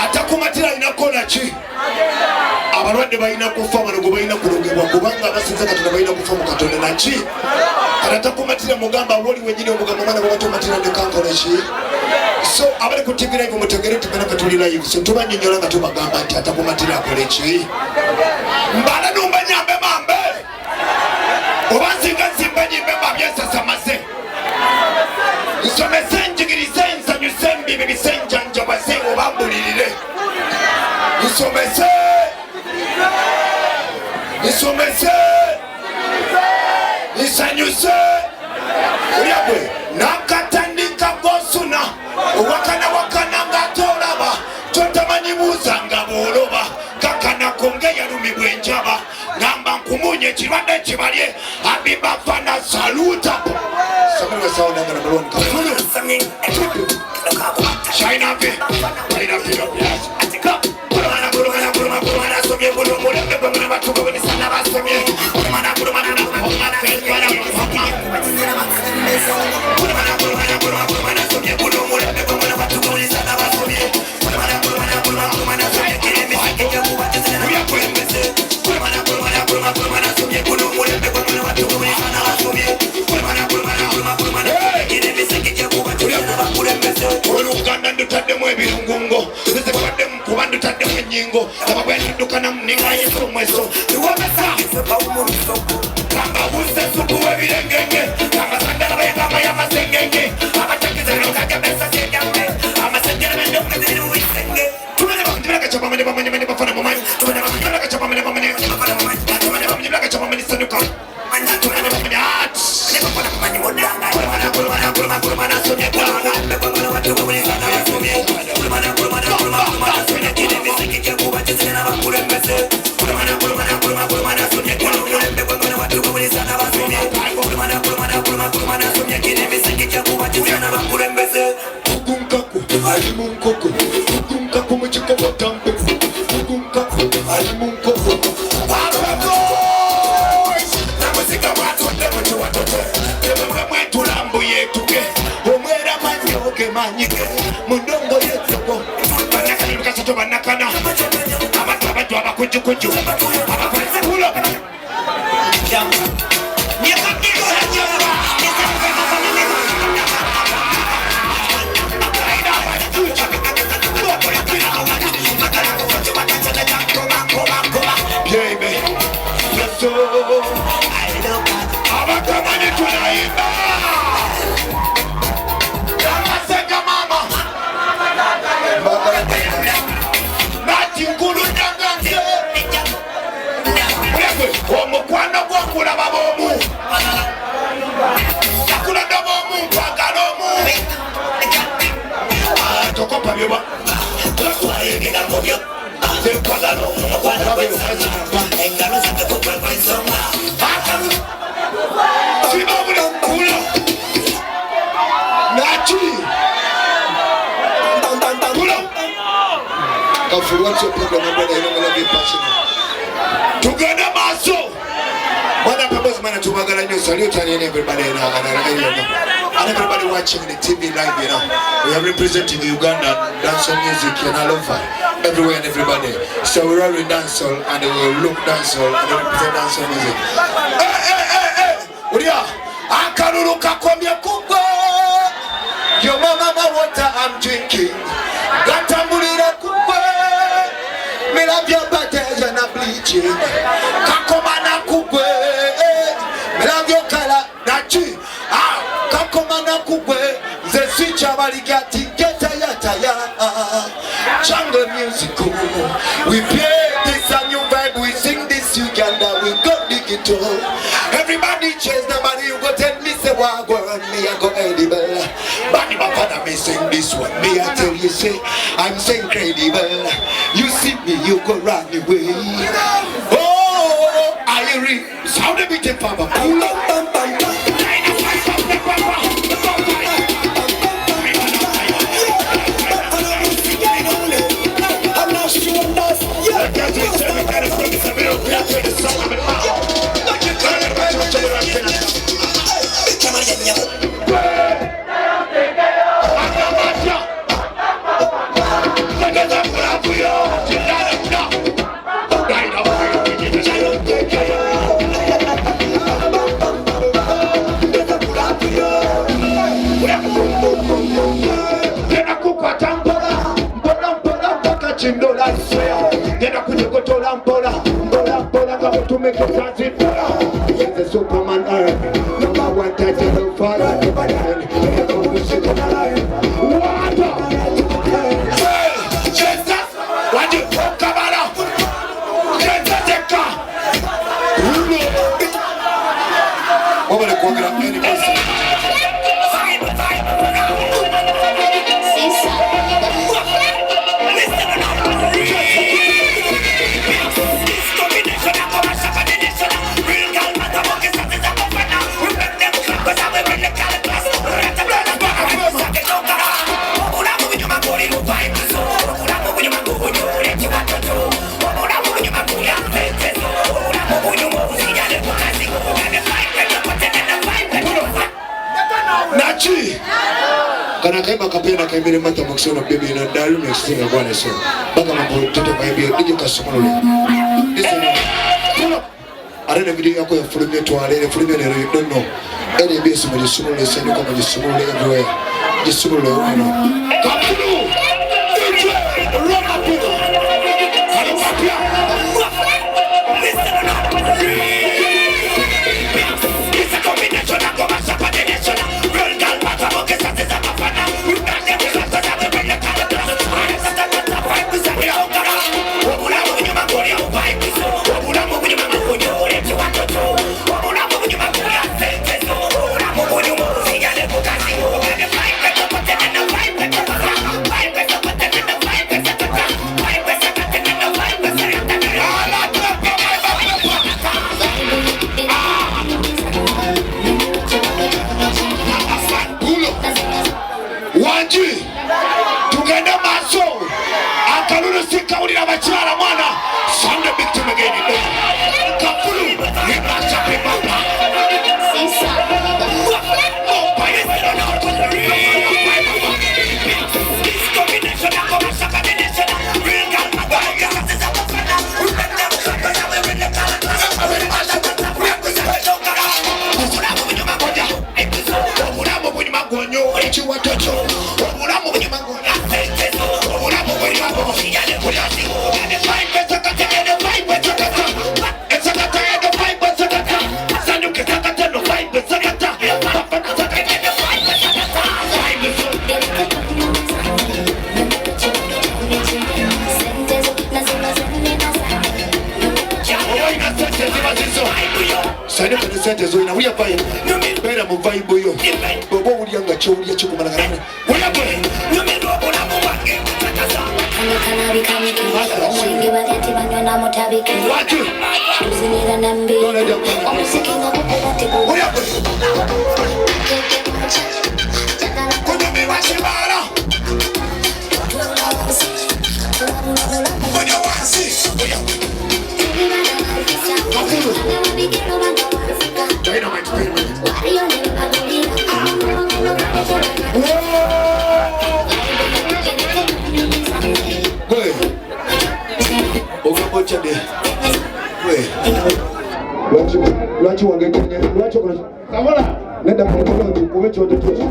atakumatira inakola ki abalwadde balina kufa balogo balina kulogebwa kubanga abasinza Katonda balina kufa mu Katonda naki atakumatira mugamba woli wenyine omugamba mwana bwatomatira ne kankola ki so abali kutegera hivyo mutegere tugana katuli live so tubanyonyola nga tubagamba nti atakumatira akole ki mbala numba nyambe mambe obanzinga nzimba nyimbe mabyesasa maze nsomese njigirize nsanyuse mbibi bisenjanja base obambulirire nsomese nsanyuse ulyabwe nakatandika gosuna wakana ngatolaba totamanyi buzanga boloba kakana konge yalumibwa enjaba ngamba nkumunye kirwadde kibalye abiba fana saluta Somebody sound like a balloon. Shine up it. Light up it up, yes. Oluganda ndutaddemu ebirungungo nzekwaddemu kuba ndutaddemu ennyingo ababwe ndudukana muninga yesu omweso niwomesa kamba busesuku w'ebirengenge amasandala bayegamba y'amasengenge abacakiza nokagabesa segambe amasengera bendokaziri wisenge tumene bakutibira kacapamane bamanye mane bafana mumanyi tumene bakutibira kacapamane bamanye bafana mumanyi tumene bakutibira kacapamane sanuka tumene bamanye ati ne bafana mumanyi modanga kurumana somye kwanga mundongo yetoko banakana lukasato banakana abatu abakujukuju abakwezi kulo abatamani tunaimba omukwano gw'okulaba b'omu yakulanda b'omu nkwagala omu tokopa byoba twayegera mu byo tekwagala omu mukwano gw'ensonga engalo zitekopa gw'ensonga siba buli kulo naki kulo kafulu what's your problem my brother? You know me love you passionate tugenda maaso mwana pembozi mana tubagala nyo salute and everybody and everybody watching the TV live, you know. We are representing Uganda dancehall music and all over everywhere and everybody. So we're all in dancehall and we will look dancehall and we represent dancehall music. Uria akalulu kakomye kubwa yo mama water I'm drinking gatambulira kubwa me love your butters and I'm bleaching Chabali Gatti, get a yataya. Jungle musical. We play this a new vibe, we sing this Uganda, we got the guitar. Everybody chase nobody, you go tell me say what word, me I go edible. Bani Bafana me sing this one, me I tell you say, I'm so incredible. You see me, you go run away. Oh, I read, sound a bit of papa. Superman earth, number one title for everybody. Jesus, what you talk about? What will you call it? Kana kaiba kapenda kaibele mata maksona baby na dalu na singa bwana so baka mambo toto kaibia dije kasumule listen arena video yako ya fulime to arena fulime ne don't know any base mo jisumule sendo kama jisumule everywhere jisumule uno kapulu rock up people kana papia listen it's a combination of commercial combination real girl matter mo kesa tesa mafana Sanya kana sente zo ina uya pai bera mu vibe yo bobo uri anga chori ya chukuma na kana uya pai nyume ndo bona mu wange takasa kana bikani mwingi bagati banyana mutabike watu tuzinira nambi usikinga kupati uya pai kunyumi washibara kunya wasi uya pai Dynamite payment. Hey, Ogabocha de. Hey, Luachi wangekenya, Luachi kuna. Kamola. Nenda kwa kumecho wote tu.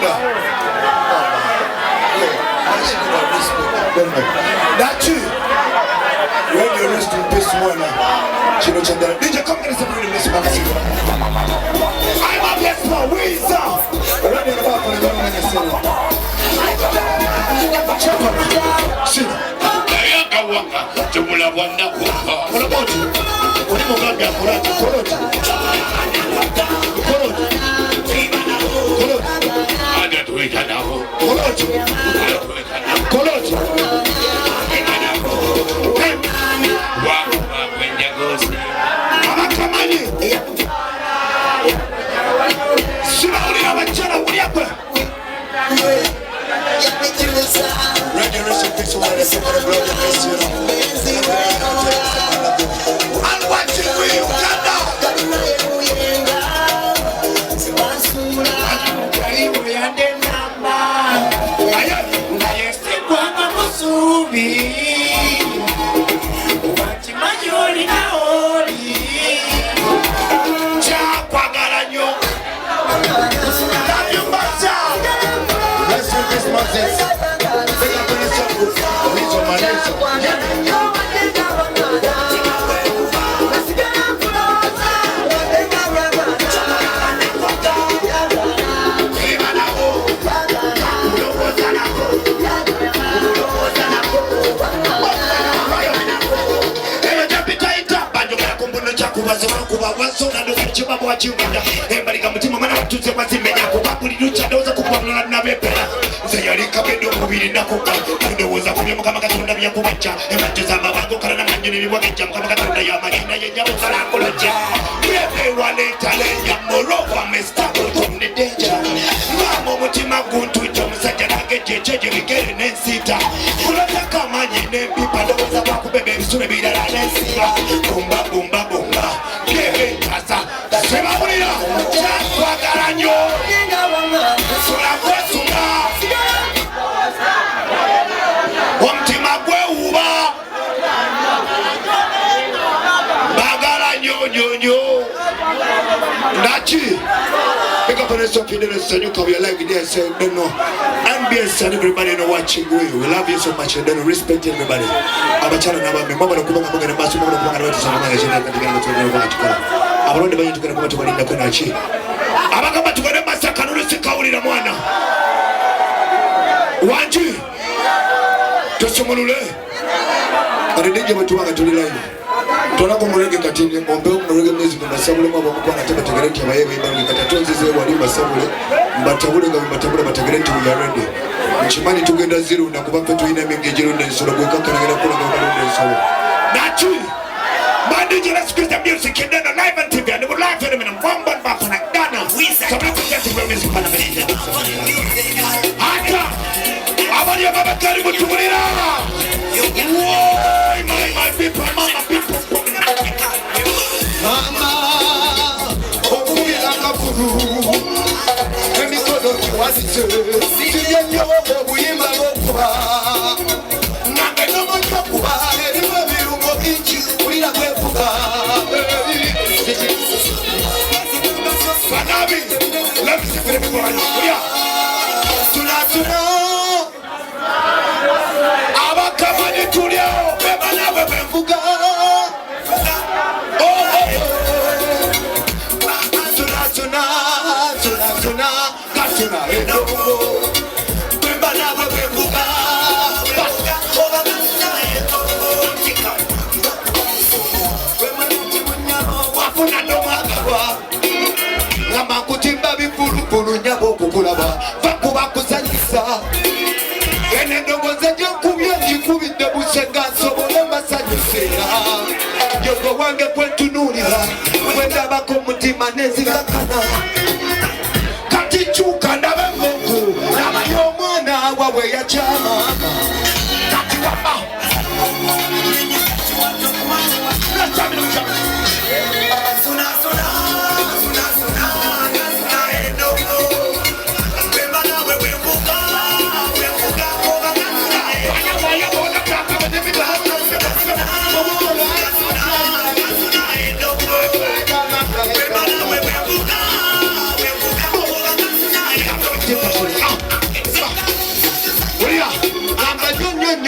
Uganda. That's it. When you rest in peace, Mwana. Chino Chandara. DJ, come get us a pretty miss magazine. I'm a blessed man. Where is that? Running about for the government and saying, Sit. What about you? What do you got there for that? NBS and everybody know watching we love you so much and then respect everybody. Abachana na bambe mama no kubanga mugana basu mama no kubanga watu sana manga jina katika mtu wa watu kwa abalonde banyi tukana kwa tukana ndako na chi abagamba tukana masaka no sikawulira mwana wanji tosomolule adedje batu wanga tuli live tolako mulege katini ombe mulege mwezi kwa sabule mwa kwa na tebe tegereti abayebe ibangi katatonze ze wali masabule mbatabule nga mbatabule bategereti we are ready nchimani tugenda zero na kubape tuina mengejero ndensolo kwa kanagera kola nga ndensolo nachi bandi jira script music and then live on TV and live in a bomba bapa na dana sababu kati kwa music pana bende hata abali ya baba karibu tumulira my people mama people mama okuya nakuru emikodo kiwazije sijenyo obuyimba bokuba nange nomotokuba erimu ebirungo bingi kulira kwefuga banabi labisifire bikwanyu kulya tunatuna abakamani tulyao bebana bebenvuga tuna katuna edogo bebana bebenvuga wafuna nomagabwa ngamba kutimba bipulupulu nyabo kukulaba vakuba kuzanyisa ene ndongoze jokubye njikubidde busega nsobole mbasanyusira jogo wange kwetunulira kwendabako mutima nezikakana kati kyuka ndabe ngongo namanyi omwana wawe yakyama kati wama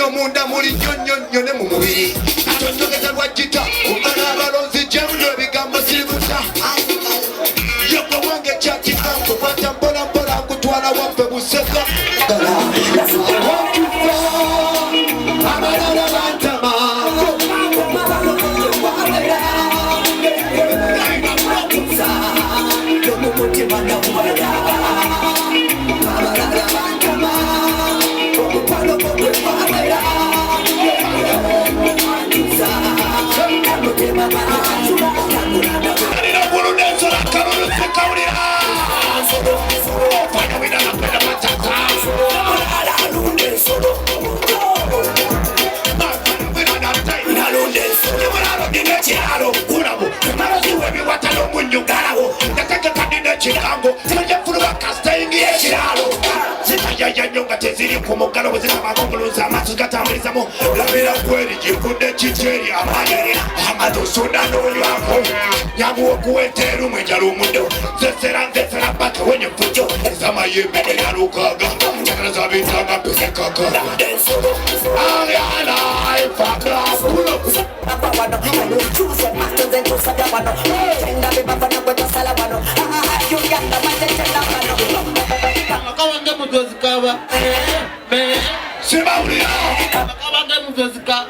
nnyo munda muli nnyo ne mu mubiri atonyogeza lwajjita kumala abalonzi gyemuno ebigambo siributa yoko wange kyakikango kwata mpolampola nkutwala waffe buseka abalala bantama Nyonga teziri kumugalo buzina bakonguluza amaso gatambulizamu labira kweri jikude kiteri amanyi amado sudano yako nyamu okuweteru mwenjalu mudo zesera baka wenye fujo zama yembe ya lukaga nyakalaza bitanga pese kaka ala ifakra pulo abawano ayo chuzo matonze kusabya wano tenda bebafana kweta sala wano yo yanda matenda wano Kawange mutozikaba Sibaulira Kawange mutozikaba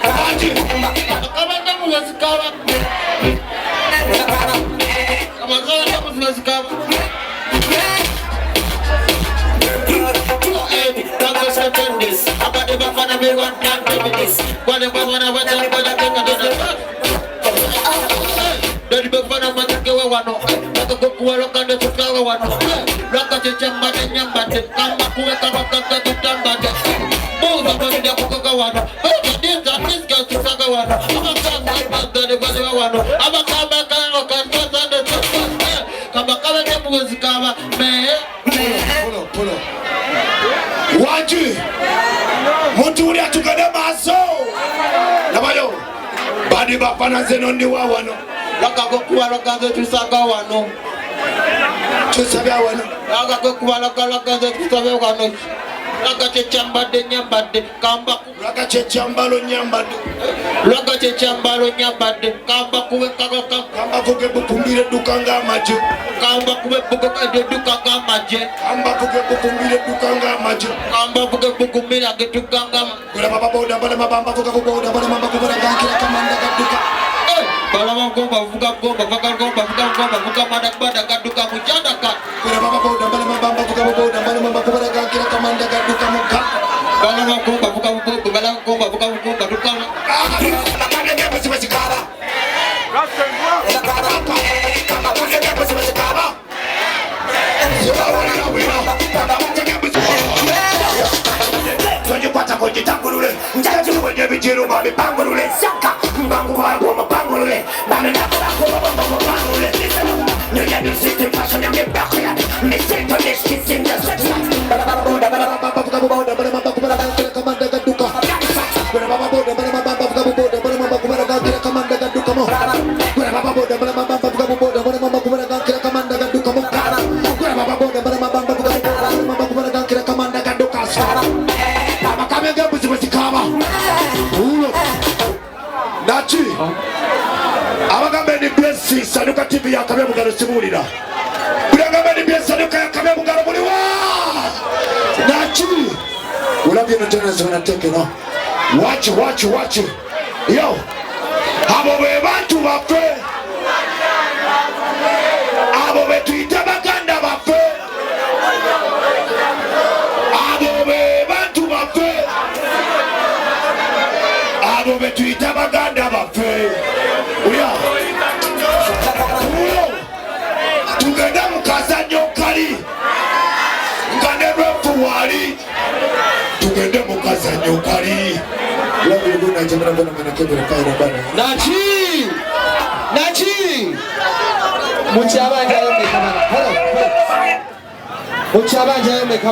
Kawange mutozikaba Kawange mutozikaba Abade bafana be one time this Wale bafana Dari bafana matake wa wano Kuwa lokande tukawa wano Loka chechambade nyambade Kamba kuweka wakaka tutambade Muza mwamida kukaga wano Oja dinza niska tukaga wano Amakamba ibadade wale wano Amakamba kano kantosa de tuka Kamba kawe nemu wezikawa Pulo Waji Muntu uli atukade maso Nabayo Badi bafana zeno ni wa wano Loka kukuwa lokande tusaga wano Tusabya wano Loka kukuwa lokande tusaga wano Loka chechambade nyambade Kamba Loka chechambalo nyambade Loka chechambalo nyambade Kamba kuweka wakaka Kamba fuge bukumbire dukanga maje Kamba kuwe bukumbire dukanga maje Kamba fuge bukumbire dukanga maje Kamba fuge bukumbire dukanga maje Kula baba boda bale mabamba fuga kuboda bale mamba kubara gankira kamanda gaduka Bala mangomba fuga gomba fuga manda gaduka mujanda ka Kula baba boda bale mabamba fuga boda bale mamba kubara gankira kamanda gaduka muka Bala mangomba fuga duka Kama ngebe siwezikaba Kama ngebe siwezikaba Siwawala wina Kama ngebe siwezikaba Kwenye kwata kwenye tangulule Njaju kwenye bijiru mami pangulule Saka mbangu wangu mapangulule Mami nakula kuma mbangu pangulule Nye music passion ya mibakula Missing to this kiss in the sex Bala boda bala mamba fuka boda bala mamba kubara gankira kamanda gaduka Bala boda bala mamba fuka boda bala mamba kubara gankira kamanda gaduka mo Bala boda bala mamba fuka boda bala mamba kubara gankira kamanda gaduka mo Bala boda bala mamba fuka boda bala mamba kubara gankira kamanda gaduka Kama ngebe siwezikaba Nachi Abagambe ni blessi sanuka TV ya Kabe Mugaro simulira Bulagambe ni blessi sanuka ya Kabe Mugaro muliwa Nachi Ulabye no tena zona teke no Watch Yo Abo be bantu bafe Abo be tuita baganda bafe Abo be bantu bafe Abo be tuita baganda bafe Uya Tugenda mukazanyo kali Nganebwe fuwali Tugenda mukazanyo kali Labi luguna jamana bana mana kebere kaira bana Nachi Muchabanja yombe kamana Muchabanja yombe kamana